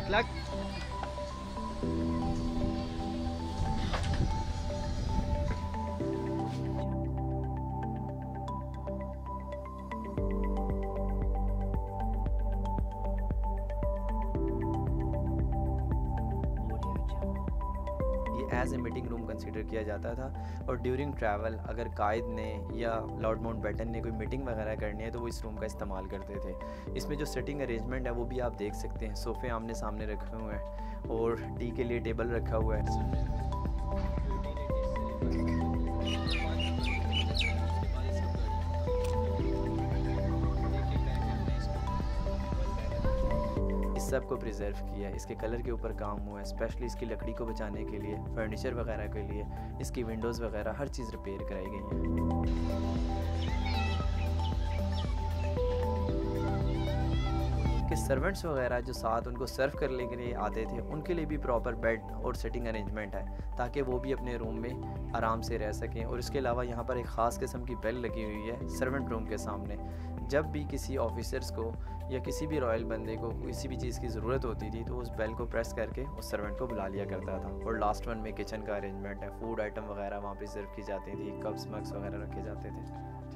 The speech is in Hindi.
लग as a meeting room consider किया जाता था। और ड्यूरिंग ट्रैवल अगर कायद ने या लॉर्ड माउंटबेटन ने कोई मीटिंग वगैरह करनी है तो वो इस रूम का इस्तेमाल करते थे। इसमें जो सिटिंग अरेंजमेंट है वो भी आप देख सकते हैं, सोफ़े आमने सामने रखे हुए हैं और टी के लिए टेबल रखा हुआ है। इस सब को प्रिजर्व किया है, इसके कलर के ऊपर काम हुआ है, स्पेशली इसकी लकड़ी को बचाने के लिए, फर्नीचर वगैरह के लिए, इसकी विंडोज़ वगैरह हर चीज़ रिपेयर कराई गई है। कि सर्वेंट्स वगैरह जो साथ उनको सर्व करने के लिए आते थे उनके लिए भी प्रॉपर बेड और सिटिंग अरेंजमेंट है ताकि वो भी अपने रूम में आराम से रह सकें। और इसके अलावा यहाँ पर एक ख़ास किस्म की बेल लगी हुई है सर्वेंट रूम के सामने। जब भी किसी ऑफिसर्स को या किसी भी रॉयल बंदे को किसी भी चीज़ की ज़रूरत होती थी तो उस बेल को प्रेस करके उस सर्वेंट को बुला लिया करता था। और लास्ट वन में किचन का अरेंजमेंट है, फूड आइटम वगैरह वहाँ पे सर्व की जाती थी, कप्स मग्स वगैरह रखे जाते थे।